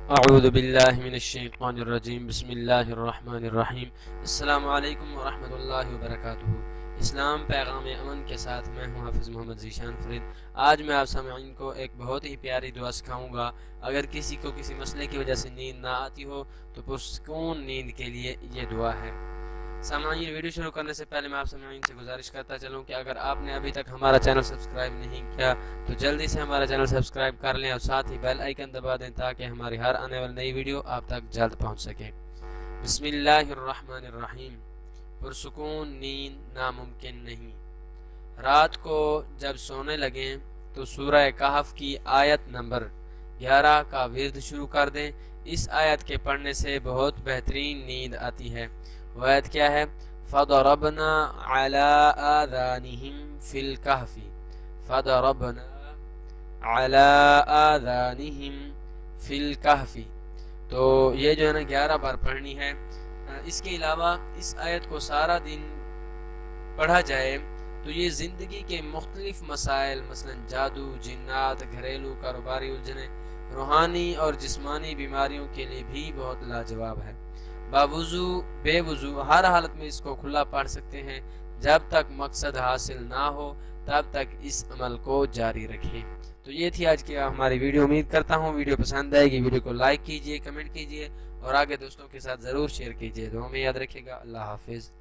اعوذ باللہ من الشیطان الرجیم بسم اللہ الرحمن الرحیم السلام علیکم ورحمۃ اللہ وبرکاتہ۔ اسلام پیغام امن کے ساتھ میں ہوں حافظ محمد ذیشان فرید۔ آج میں آپ سامعین کو ایک بہت ہی پیاری دعا سکھاؤں گا۔ اگر کسی کو کسی مسئلے کی وجہ سے نیند نہ آتی ہو تو پرسکون نیند کے لیے یہ دعا ہے۔ سامعین، ویڈیو شروع کرنے سے پہلے میں آپ سامعین سے گزارش کرتا چلوں کہ اگر آپ نے ابھی تک ہمارا چینل سبسکرائب نہیں کیا تو جلدی سے ہمارا چینل سبسکرائب کر لیں اور ساتھ ہی بیل آئیکن دبا دیں تاکہ ہماری ہر آنے والی نئی ویڈیو آپ تک جلد پہنچ سکے۔ بسم اللہ الرحمن الرحیم۔ پرسکون نیند ناممکن نہیں۔ رات کو جب سونے لگیں تو سورہ کہف کی آیت نمبر 11 کا ورد شروع کر دیں۔ اس آیت کے پڑھنے سے بہت بہترین نیند آتی ہے۔ وہ آیت کیا ہے؟ فَضَرَبْنَا عَلَىٰ آذَانِهِمْ فِي الْكَهْفِ فَضَرَبْنَا عَلَىٰ آذَانِهِمْ فِي الْكَهْفِ۔ تو یہ جو ہے نا 11 بار پڑھنی ہے۔ اس کے علاوہ اس آیت کو سارا دن پڑھا جائے تو یہ زندگی کے مختلف مسائل مثلا جادو، جنات، گھریلو کاروباری الجھنیں، روحانی اور جسمانی بیماریوں کے لیے بھی بہت لاجواب ہے۔ باوضو بے وضو ہر حالت میں اس کو کھلا پڑھ سکتے ہیں۔ جب تک مقصد حاصل نہ ہو تب تک اس عمل کو جاری رکھیں۔ تو یہ تھی آج کی ہماری ویڈیو۔ امید کرتا ہوں ویڈیو پسند آئے گی۔ ویڈیو کو لائک کیجئے، کمنٹ کیجئے اور آگے دوستوں کے ساتھ ضرور شیئر کیجئے۔ دعا میں یاد رکھیے گا۔ اللہ حافظ۔